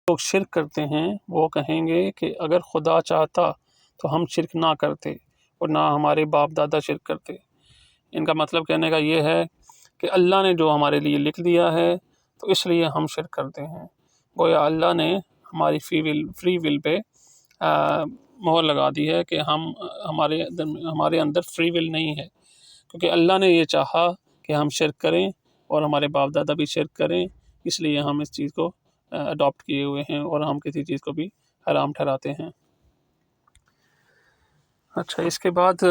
لوگ شرک کرتے ہیں وہ کہیں گے کہ اگر خدا چاہتا تو ہم شرک نہ کرتے اور نہ ہمارے باپ دادا شرک کرتے۔ ان کا مطلب کہنے کا یہ ہے کہ اللہ نے جو ہمارے لیے لکھ دیا ہے تو اس لیے ہم شرک کرتے ہیں۔ گویا اللہ نے ہماری فری ول پہ مہر لگا دی ہے کہ ہمارے اندر فری ول نہیں ہے، کیونکہ اللہ نے یہ چاہا کہ ہم شرک کریں اور ہمارے باپ دادا بھی شرک کریں، اس لیے ہم اس چیز کو اڈاپٹ کیے ہوئے ہیں اور ہم کسی چیز کو بھی حرام ٹھہراتے ہیں۔ اچھا، اس کے بعد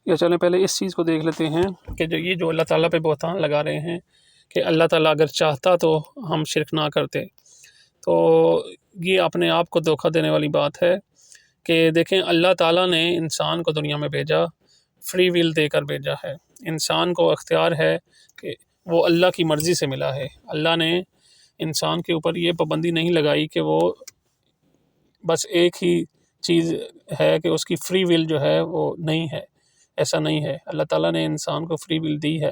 یا چلیں پہلے اس چیز کو دیکھ لیتے ہیں کہ جو اللہ تعالیٰ پہ بہتان لگا رہے ہیں کہ اللہ تعالیٰ اگر چاہتا تو ہم شرک نہ کرتے، تو یہ اپنے آپ کو دھوکہ دینے والی بات ہے کہ دیکھیں اللہ تعالیٰ نے انسان کو دنیا میں بھیجا، فری ول دے کر بھیجا ہے۔ انسان کو اختیار ہے کہ وہ اللہ کی مرضی سے ملا ہے۔ اللہ نے انسان کے اوپر یہ پابندی نہیں لگائی کہ وہ بس ایک ہی چیز ہے کہ اس کی فری ول جو ہے وہ نہیں ہے، ایسا نہیں ہے۔ اللہ تعالیٰ نے انسان کو فری ول دی ہے۔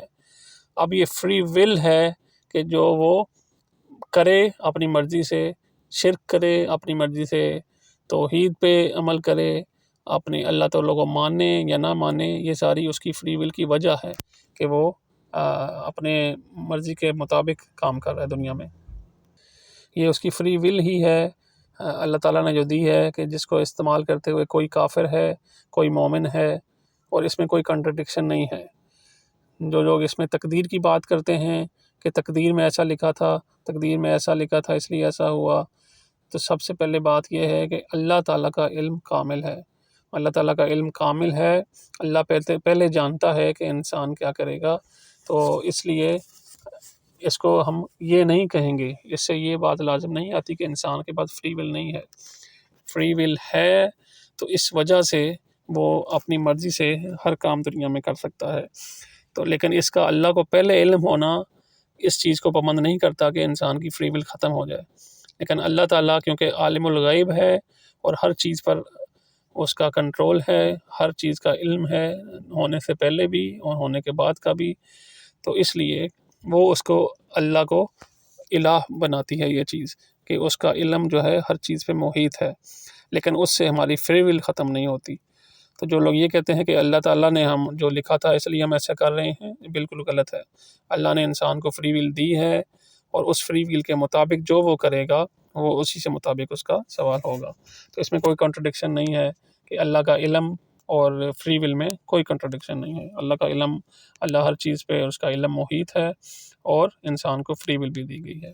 اب یہ فری ول ہے کہ جو وہ کرے اپنی مرضی سے، شرک کرے اپنی مرضی سے، توحید پہ عمل کرے، اپنے اللہ تعالیٰ کو مانے یا نہ مانے، یہ ساری اس کی فری ول کی وجہ ہے کہ وہ اپنے مرضی کے مطابق کام کر رہا ہے دنیا میں۔ یہ اس کی فری ول ہی ہے اللہ تعالیٰ نے جو دی ہے، کہ جس کو استعمال کرتے ہوئے کوئی کافر ہے، کوئی مومن ہے، اور اس میں کوئی کنٹرڈکشن نہیں ہے۔ جو لوگ اس میں تقدیر کی بات کرتے ہیں کہ تقدیر میں ایسا لکھا تھا، تقدیر میں ایسا لکھا تھا اس لیے ایسا ہوا، تو سب سے پہلے بات یہ ہے کہ اللہ تعالیٰ کا علم کامل ہے۔ اللہ تعالیٰ کا علم کامل ہے، اللہ پہلے جانتا ہے کہ انسان کیا کرے گا، تو اس لیے اس کو ہم یہ نہیں کہیں گے، اس سے یہ بات لازم نہیں آتی کہ انسان کے پاس فری ول نہیں ہے۔ فری ول ہے تو اس وجہ سے وہ اپنی مرضی سے ہر کام دنیا میں کر سکتا ہے، تو لیکن اس کا اللہ کو پہلے علم ہونا اس چیز کو پابند نہیں کرتا کہ انسان کی فری ول ختم ہو جائے۔ لیکن اللہ تعالیٰ کیونکہ عالم الغیب ہے اور ہر چیز پر اس کا کنٹرول ہے، ہر چیز کا علم ہے، ہونے سے پہلے بھی اور ہونے کے بعد کا بھی، تو اس لیے وہ اس کو اللہ کو الہ بناتی ہے یہ چیز، کہ اس کا علم جو ہے ہر چیز پہ محیط ہے، لیکن اس سے ہماری فری ول ختم نہیں ہوتی۔ تو جو لوگ یہ کہتے ہیں کہ اللہ تعالیٰ نے ہم جو لکھا تھا اس لیے ہم ایسا کر رہے ہیں، بالکل غلط ہے۔ اللہ نے انسان کو فری ول دی ہے اور اس فری ول کے مطابق جو وہ کرے گا وہ اسی سے مطابق اس کا سوال ہوگا۔ تو اس میں کوئی کنٹرڈکشن نہیں ہے کہ اللہ کا علم اور فری ول میں کوئی کنٹرڈکشن نہیں ہے۔ اللہ کا علم، اللہ ہر چیز پہ اس کا علم محیط ہے اور انسان کو فری ول بھی دی گئی ہے۔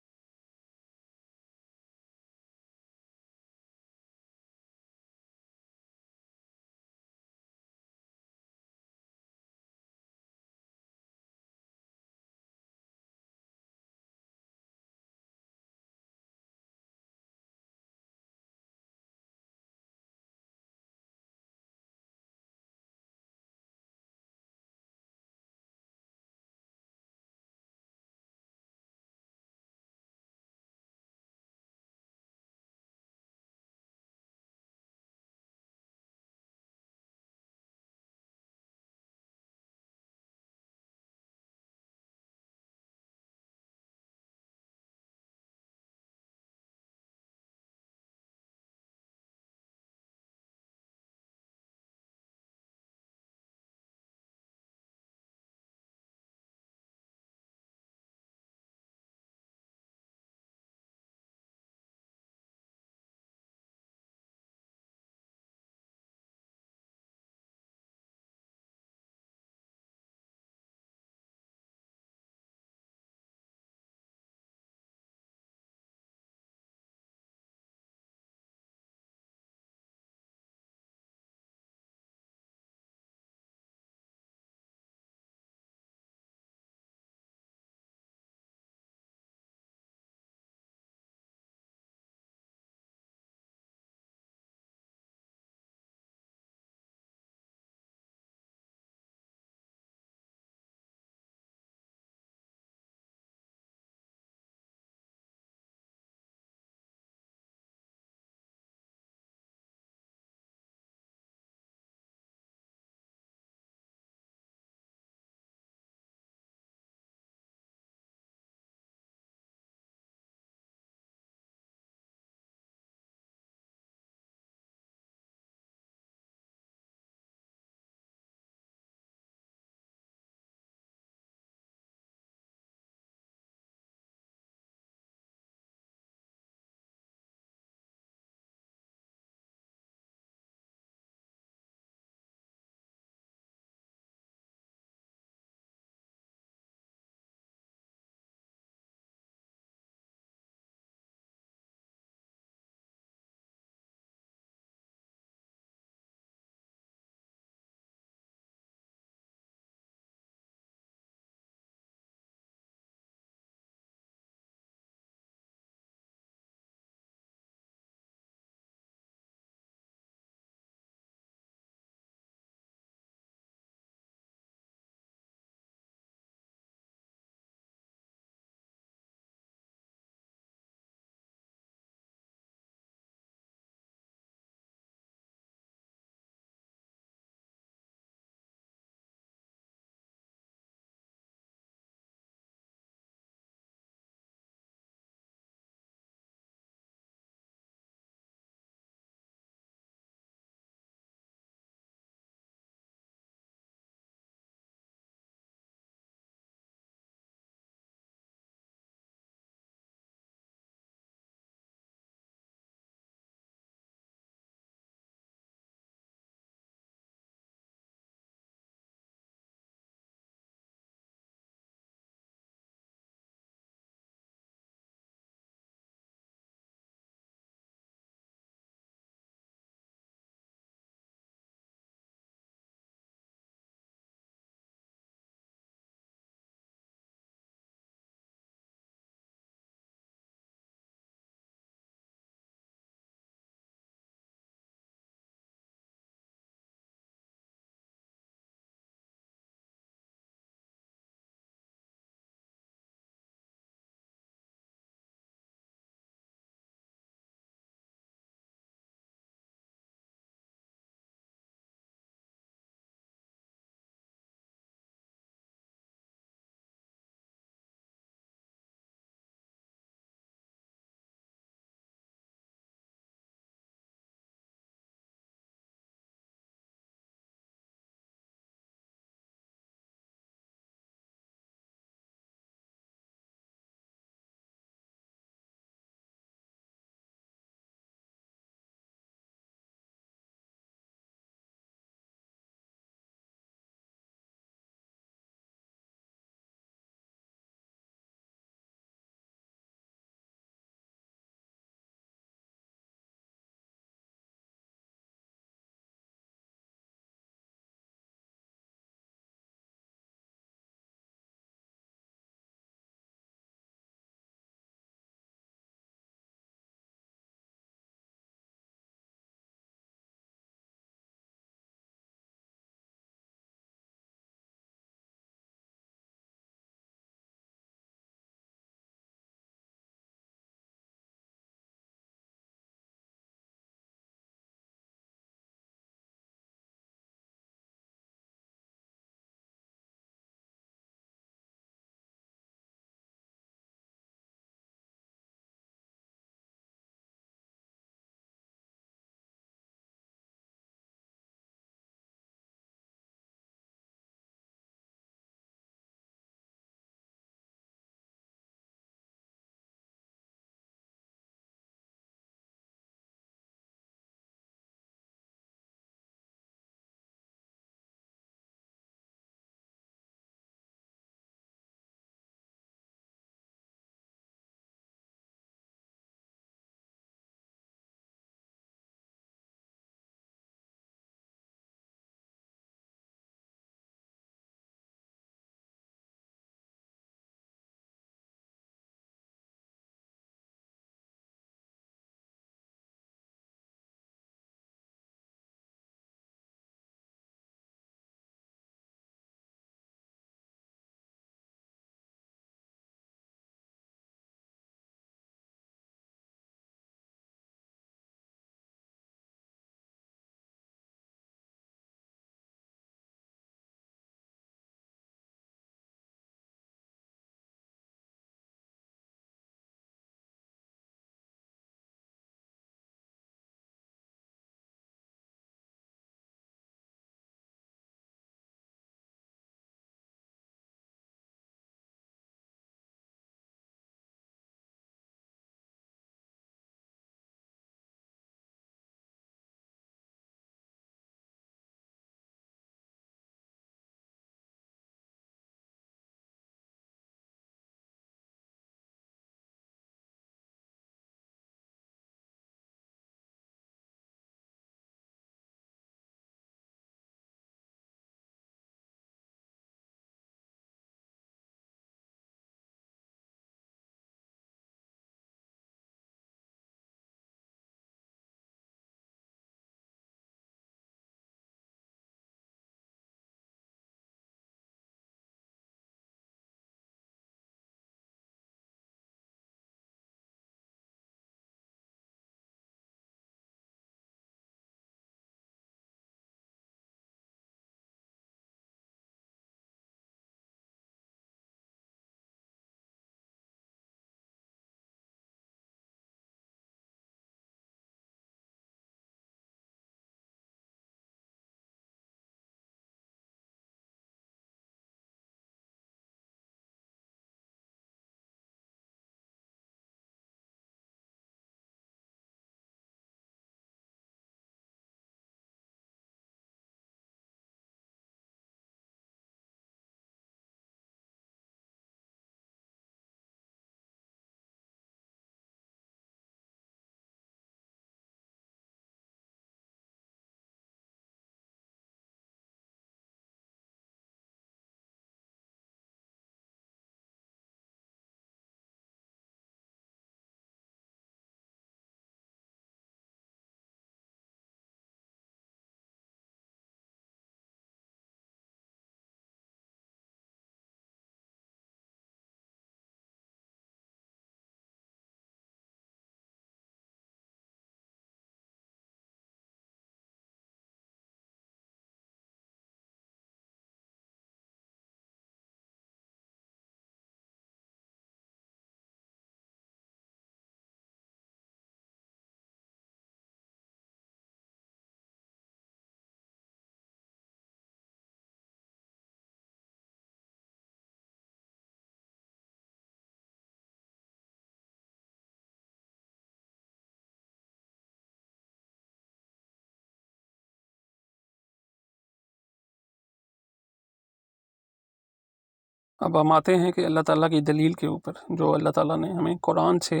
اب ہم آتے ہیں کہ اللہ تعالیٰ کی دلیل کے اوپر، جو اللہ تعالیٰ نے ہمیں قرآن سے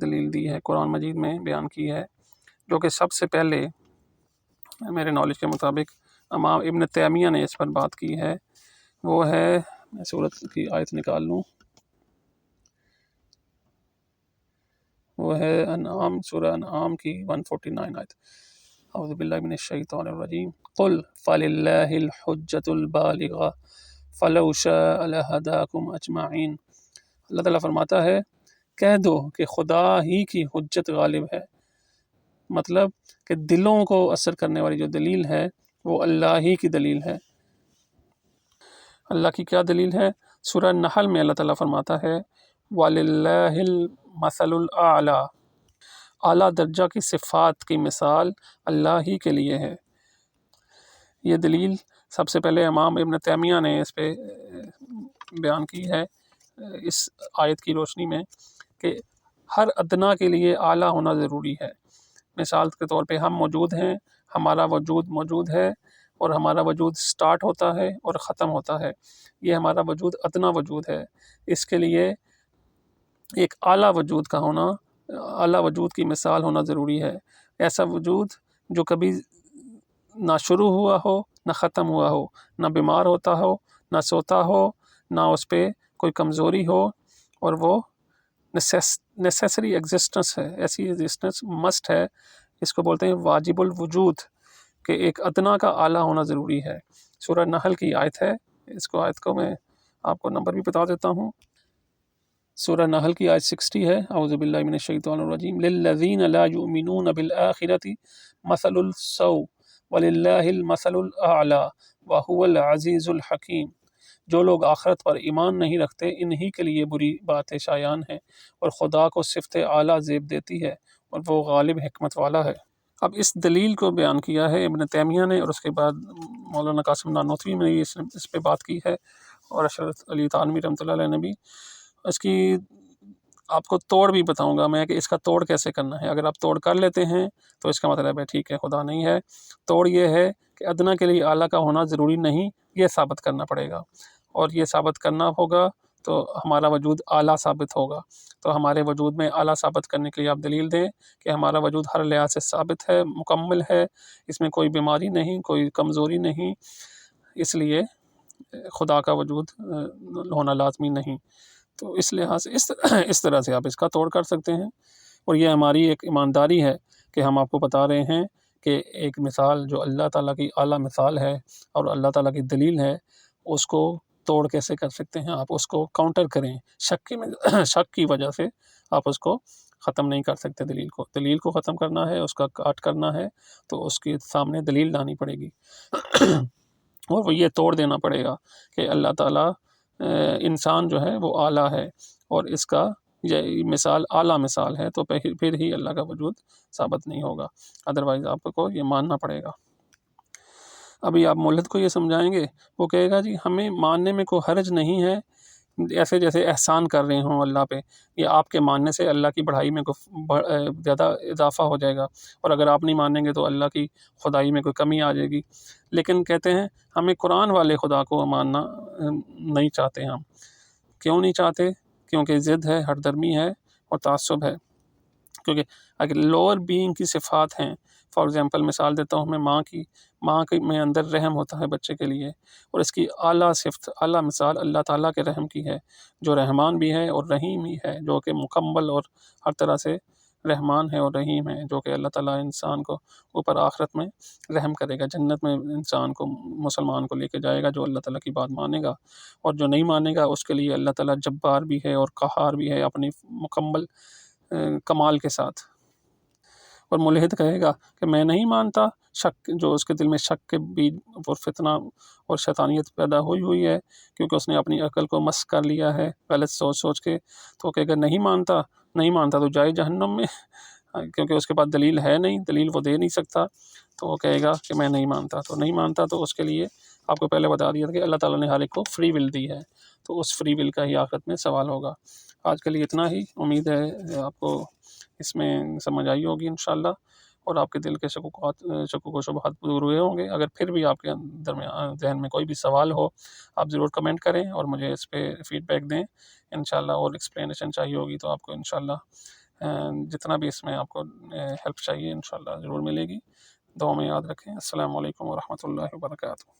دلیل دی ہے، قرآن مجید میں بیان کی ہے، جو کہ سب سے پہلے میرے نالج کے مطابق امام ابن تیمیہ نے اس پر بات کی ہے۔ وہ ہے، میں سورت کی آیت نکال لوں، وہ ہے انعام، سورہ انعام کی 149 آیت۔ اعوذ باللہ من الشیطان الرجیم، قل فللہ الحجۃ البالغہ فلو شاء لہداکم اجمعین۔ اللہ تعالیٰ فرماتا ہے کہہ دو کہ خدا ہی کی حجت غالب ہے، مطلب کہ دلوں کو اثر کرنے والی جو دلیل ہے وہ اللہ ہی کی دلیل ہے۔ اللہ کی کیا دلیل ہے؟ سورہ نحل میں اللہ تعالیٰ فرماتا ہے وَلِلَّهِ الْمَثَلُ الْأَعْلَى، اعلیٰ درجہ کی صفات کی مثال اللہ ہی کے لیے ہے۔ یہ دلیل سب سے پہلے امام ابن تیمیہ نے اس پہ بیان کی ہے، اس آیت کی روشنی میں، کہ ہر ادنا کے لیے اعلیٰ ہونا ضروری ہے۔ مثال کے طور پہ ہم موجود ہیں، ہمارا وجود موجود ہے، اور ہمارا وجود سٹارٹ ہوتا ہے اور ختم ہوتا ہے، یہ ہمارا وجود ادنا وجود ہے۔ اس کے لیے ایک اعلیٰ وجود کا ہونا، اعلیٰ وجود کی مثال ہونا ضروری ہے، ایسا وجود جو کبھی نہ شروع ہوا ہو نہ ختم ہوا ہو، نہ بیمار ہوتا ہو نہ سوتا ہو، نہ اس پہ کوئی کمزوری ہو، اور وہ نیسیسری ایگزسٹنس ہے، ایسی ایگزسٹنس مسٹ ہے، اس کو بولتے ہیں واجب الوجود، کہ ایک ادنا کا اعلیٰ ہونا ضروری ہے۔ سورہ نحل کی آیت ہے، آیت کو میں آپ کو نمبر بھی بتا دیتا ہوں۔ سورہ نحل کی آیت 60 ہے، اعوذ باللہ من الشیطان الرجیم، للذین لا یؤمنون بالآخرۃ مثل السوء وللہ المثل الاعلی وہو العزیز الحکیم۔ جو لوگ آخرت پر ایمان نہیں رکھتے انہی کے لیے بری باتیں شایان ہیں، اور خدا کو صفت اعلیٰ زیب دیتی ہے، اور وہ غالب حکمت والا ہے۔ اب اس دلیل کو بیان کیا ہے ابن تیمیہ نے، اور اس کے بعد مولانا قاسم نانوتوی نے اس پہ بات کی ہے، اور اشرف علی تھانوی رحمۃ اللہ علیہ نے بھی۔ اس کی آپ کو توڑ بھی بتاؤں گا میں کہ اس کا توڑ کیسے کرنا ہے۔ اگر آپ توڑ کر لیتے ہیں تو اس کا مطلب ہے ٹھیک ہے خدا نہیں ہے۔ توڑ یہ ہے کہ ادنا کے لیے اعلیٰ کا ہونا ضروری نہیں، یہ ثابت کرنا پڑے گا، اور یہ ثابت کرنا ہوگا تو ہمارا وجود اعلیٰ ثابت ہوگا۔ تو ہمارے وجود میں اعلیٰ ثابت کرنے کے لیے آپ دلیل دیں کہ ہمارا وجود ہر لحاظ سے ثابت ہے، مکمل ہے، اس میں کوئی بیماری نہیں، کوئی کمزوری نہیں، اس لیے خدا کا وجود ہونا لازمی نہیں۔ تو اس لحاظ سے اس طرح سے آپ اس کا توڑ کر سکتے ہیں، اور یہ ہماری ایک ایمانداری ہے کہ ہم آپ کو بتا رہے ہیں کہ ایک مثال جو اللہ تعالیٰ کی اعلیٰ مثال ہے اور اللہ تعالیٰ کی دلیل ہے، اس کو توڑ کیسے کر سکتے ہیں، آپ اس کو کاؤنٹر کریں۔ شک کی وجہ سے آپ اس کو ختم نہیں کر سکتے۔ دلیل کو ختم کرنا ہے، اس کا کاٹ کرنا ہے، تو اس کے سامنے دلیل لانی پڑے گی اور وہ یہ توڑ دینا پڑے گا کہ اللہ تعالیٰ انسان جو ہے وہ اعلیٰ ہے، اور اس کا یہ مثال اعلیٰ مثال ہے، تو پھر ہی اللہ کا وجود ثابت نہیں ہوگا، ادروائز آپ کو یہ ماننا پڑے گا۔ ابھی آپ مولد کو یہ سمجھائیں گے، وہ کہے گا جی ہمیں ماننے میں کوئی حرج نہیں ہے، ایسے جیسے احسان کر رہے ہوں اللہ پہ، یہ آپ کے ماننے سے اللہ کی بڑائی میں کوئی زیادہ اضافہ ہو جائے گا، اور اگر آپ نہیں مانیں گے تو اللہ کی خدائی میں کوئی کمی آ جائے گی۔ لیکن کہتے ہیں ہمیں قرآن والے خدا کو ماننا نہیں چاہتے ہم۔ کیوں نہیں چاہتے؟ کیونکہ ضد ہے، ہردرمی ہے اور تعصب ہے۔ کیونکہ اگر لوور بینگ کی صفات ہیں، فار ایگزامپل مثال دیتا ہوں میں، ماں کے میں اندر رحم ہوتا ہے بچے کے لیے، اور اس کی اعلیٰ صفت، اعلیٰ مثال اللہ تعالیٰ کے رحم کی ہے، جو رحمان بھی ہے اور رحیم بھی ہے، جو کہ مکمل اور ہر طرح سے رحمان ہے اور رحیم ہے، جو کہ اللہ تعالیٰ انسان کو اوپر آخرت میں رحم کرے گا، جنت میں انسان کو، مسلمان کو لے کے جائے گا جو اللہ تعالیٰ کی بات مانے گا، اور جو نہیں مانے گا اس کے لیے اللہ تعالیٰ جبار بھی ہے اور قہار بھی ہے اپنی مکمل کمال کے ساتھ۔ اور ملحد کہے گا کہ میں نہیں مانتا، شک جو اس کے دل میں شک کے بیج اور فتنہ اور شیطانیت پیدا ہوئی ہے، کیونکہ اس نے اپنی عقل کو مس کر لیا ہے غلط سوچ کے، تو کہے گا نہیں مانتا تو جائے جہنم میں، کیونکہ اس کے پاس دلیل ہے نہیں، دلیل وہ دے نہیں سکتا، تو وہ کہے گا کہ میں نہیں مانتا تو اس کے لیے آپ کو پہلے بتا دیا تھا کہ اللہ تعالیٰ نے ہر ایک کو فری ول دی ہے، تو اس فری ول کا ہی آخرت میں سوال ہوگا۔ آج کے لیے اتنا ہی، امید ہے آپ کو اس میں سمجھ آئی ہوگی انشاءاللہ، اور آپ کے دل کے شکوک و شبہات دور ہوئے ہوں گے۔ اگر پھر بھی آپ کے ذہن میں کوئی بھی سوال ہو، آپ ضرور کمنٹ کریں اور مجھے اس پہ فیڈ بیک دیں انشاءاللہ، اور ایکسپلینیشن چاہیے ہوگی تو آپ کو انشاءاللہ جتنا بھی اس میں آپ کو ہیلپ چاہیے انشاءاللہ ضرور ملے گی۔ دعا میں یاد رکھیں۔ السلام علیکم ورحمۃ اللہ وبرکاتہ۔